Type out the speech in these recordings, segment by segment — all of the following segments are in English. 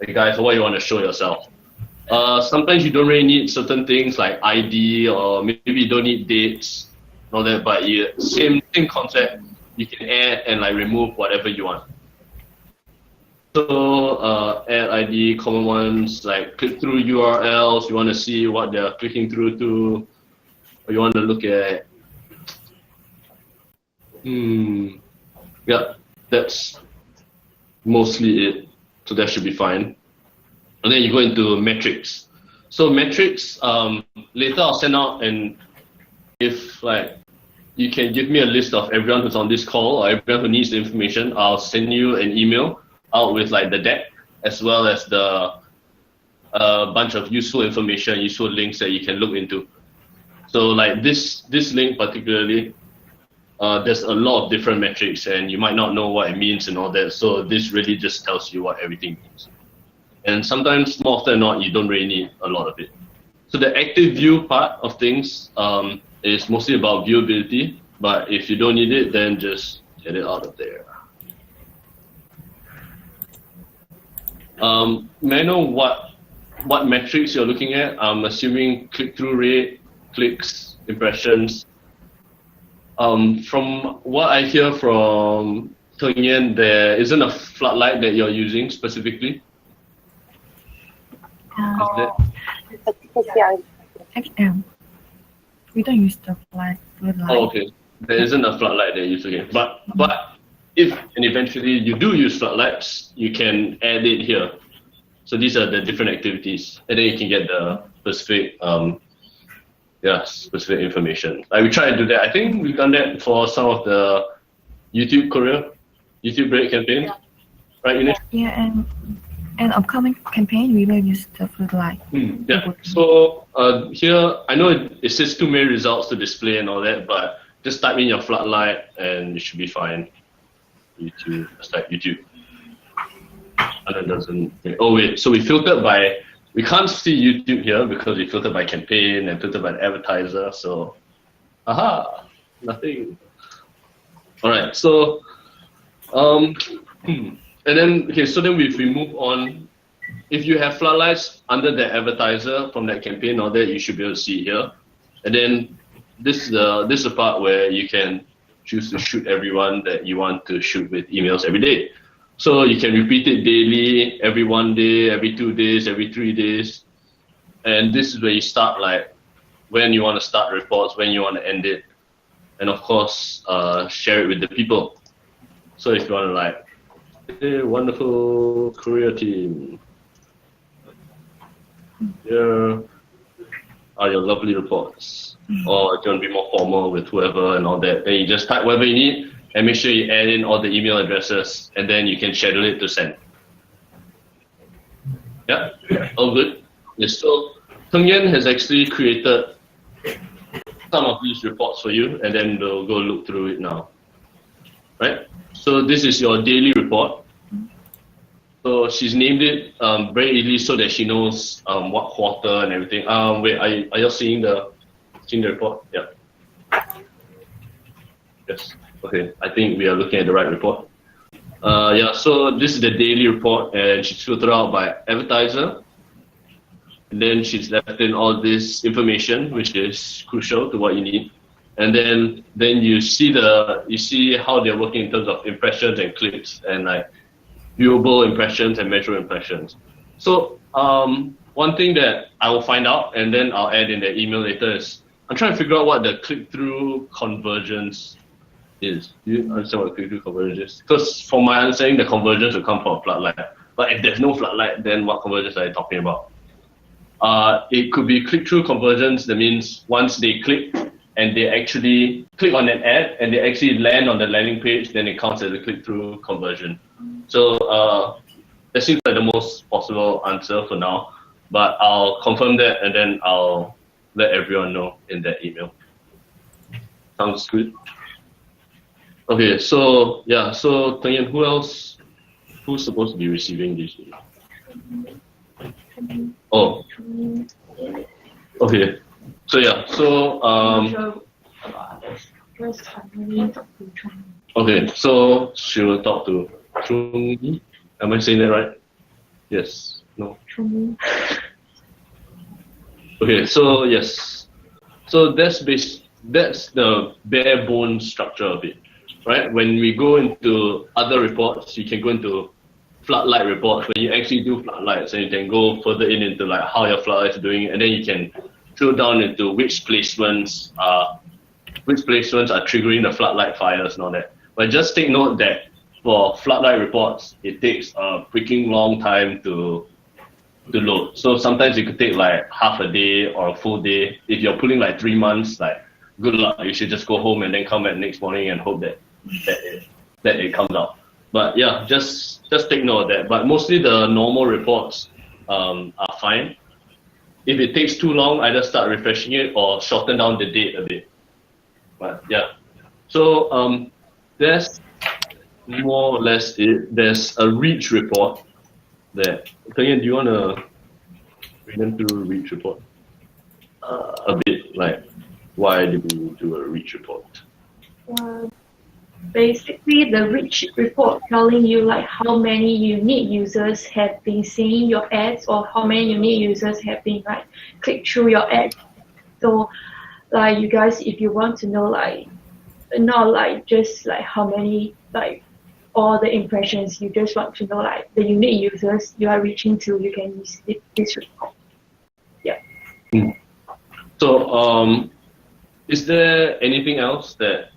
Hey guys, what you want to show yourself? Sometimes you don't really need certain things like ID, or maybe you don't need dates, all that. But same concept. You can add and like remove whatever you want. So add ID, common ones like click through URLs. You want to see what they're clicking through to, or you want to look at. Yeah, that's mostly it. So that should be fine. And then you go into metrics. So metrics, later I'll send out, and if like you can give me a list of everyone who's on this call or everyone who needs the information, I'll send you an email out with like the deck as well as the bunch of useful information, useful links that you can look into. So like this link particularly, there's a lot of different metrics and you might not know what it means and all that. So this really just tells you what everything means. And sometimes, more often than not, you don't really need a lot of it. So the active view part of things is mostly about viewability, but if you don't need it, then just get it out of there. May I know what metrics you're looking at? I'm assuming click-through rate, clicks, impressions. From what I hear from Teng Yen, there isn't a floodlight that you're using specifically. XM. We don't use the floodlight. Oh, okay. There isn't a floodlight that you use again. But if and eventually you do use floodlights, you can add it here. So these are the different activities, and then you can get the specific specific information. Like we try to do that. I think we've done that for some of the YouTube break campaigns, right? Ines? Yeah, and upcoming campaign we will use the floodlight. Yeah. So here I know it says too many results to display and all that, but just type in your floodlight and it should be fine. YouTube. Let's type YouTube. And it doesn't. Oh wait. So we filtered by. We can't see YouTube here because we filtered by campaign and filtered by advertiser. So, nothing. All right. So, and then so then if we move on, if you have floodlights under the advertiser from that campaign or that, you should be able to see here. And then this is the part where you can choose to shoot everyone that you want to shoot with emails every day. So you can repeat it daily, every 1 day, every 2 days, every 3 days. And this is where you start, like when you want to start reports, when you want to end it. And of course, share it with the people. So if you want to like, hey, wonderful career team. Here are your lovely reports. Or if you want to be more formal with whoever and all that, then you just type whatever you need. And make sure you add in all the email addresses, and then you can schedule it to send. Yeah, all good. Yes, so Teng Yen has actually created some of these reports for you, and then we'll go look through it now. Right? So this is your daily report. So she's named it very easily so that she knows what quarter and everything. Wait, are you seeing the report? Yeah. Yes. Okay, I think we are looking at the right report. So this is the daily report, and she's filtered out by advertiser. And then she's left in all this information, which is crucial to what you need. And then you see how they're working in terms of impressions and clicks, and like viewable impressions and measurable impressions. So one thing that I will find out, and then I'll add in the email later, is I'm trying to figure out what the click-through convergence is. Do you understand what click-through convergence is? Because from my understanding, the convergence will come from a floodlight. But if there's no floodlight, then what convergence are you talking about? It could be click-through convergence. That means once they click and they actually click on an ad and they actually land on the landing page, then it counts as a click-through conversion. So that seems like the most possible answer for now. But I'll confirm that and then I'll let everyone know in that email. Sounds good. Okay, so yeah, so Teng Yen, who's supposed to be receiving this? Oh, okay. So yeah, so okay, so she will talk to Chung Yi. Am I saying that right? Yes. No. True. Okay. So yes. So that's the bare bones structure of it, right? When we go into other reports, you can go into floodlight reports. When you actually do floodlights, and you can go further into like how your floodlights are doing, and then you can drill down into which placements are triggering the floodlight fires and all that. But just take note that for floodlight reports, it takes a freaking long time to load. So sometimes it could take like half a day or a full day. If you're pulling like 3 months, like good luck. You should just go home and then come back next morning and hope that it comes out. But yeah, just take note of that. But mostly the normal reports are fine. If it takes too long, either start refreshing it or shorten down the date a bit. But yeah, so that's more or less it. There's a reach report that. Again, do you want to read them through reach report? A bit like why did we do a reach report? Basically, the reach report telling you like how many unique users have been seeing your ads or how many unique users have been like click through your ad. So like you guys, if you want to know like not like just like how many like all the impressions, you just want to know like the unique users you are reaching to, you can use this report. Yeah. So is there anything else that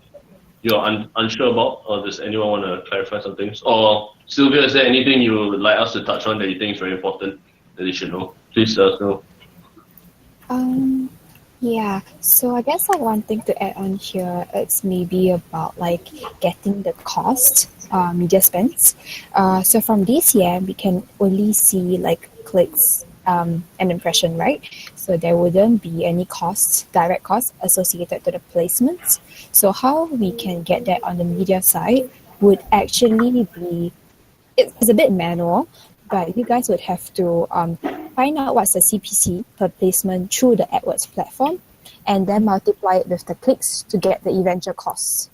you're unsure about, or does anyone want to clarify some things? Or Sylvia, is there anything you would like us to touch on that you think is very important that they should know? Please let us know. Yeah, so I guess like one thing to add on here, it's maybe about like getting the cost, media spends. So from DCM, we can only see like clicks and impression, right? So there wouldn't be any costs, direct costs associated to the placements. So how we can get that on the media side would actually be, it's a bit manual, but you guys would have to find out what's the CPC per placement through the AdWords platform, and then multiply it with the clicks to get the eventual costs.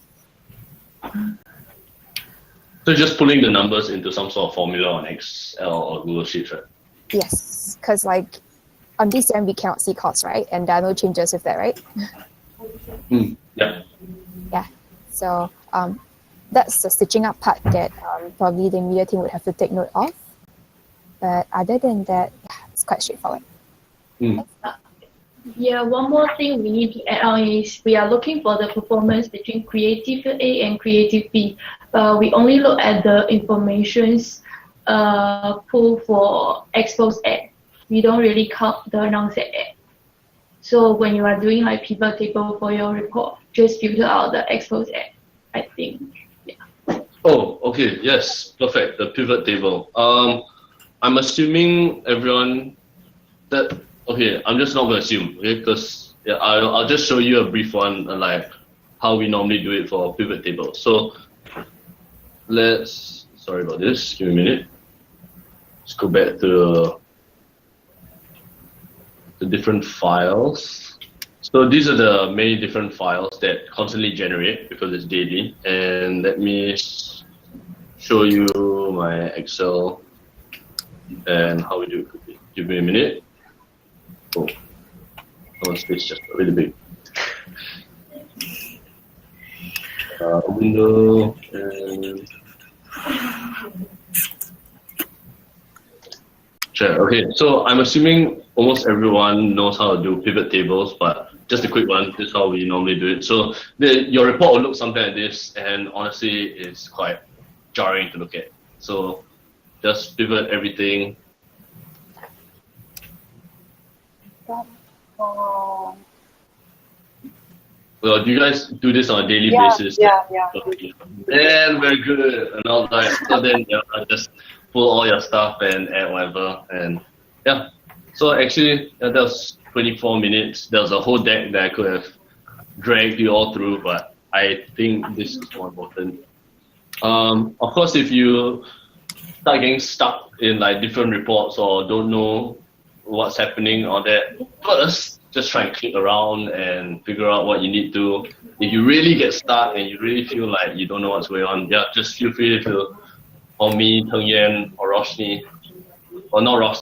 So just pulling the numbers into some sort of formula on Excel or Google Sheets, right? Yes, because like on DCM we cannot see costs, right? And there are no changes with that, right? Yeah. Yeah. So that's the stitching up part that probably the media team would have to take note of. But other than that, yeah, it's quite straightforward. Yeah, one more thing we need to add on is we are looking for the performance between creative A and creative B. We only look at the informations pull for exposed ad. We don't really count the announced ad. So when you are doing like pivot table for your report, just filter out the exposed ad, I think. Yeah. Oh, okay. Yes, perfect. The pivot table. I'm assuming everyone that. Okay, I'm just not gonna assume, okay? Because yeah, I'll just show you a brief one, like how we normally do it for a pivot table. So sorry about this. Give me a minute. Let's go back to the different files. So these are the many different files that constantly generate because it's daily. And let me show you my Excel and how we do it quickly. Give me a minute. Oh, space just really big. Window and share. Okay, so I'm assuming almost everyone knows how to do pivot tables, but just a quick one. This is how we normally do it. So your report will look something like this, and honestly, it's quite jarring to look at. So just pivot everything. Well, do you guys do this on a daily basis? Yeah. And we're good. And all that. So then just pull all your stuff and add whatever. And yeah. So actually, that was 24 minutes. There was a whole deck that I could have dragged you all through, but I think this is more important. Of course, if you start getting stuck in like different reports or don't know what's happening or that, first just try and click around and figure out what you need to. If you really get stuck and you really feel like you don't know what's going on, yeah, just feel free to call me, Teng Yan, or Roshni. or not roster.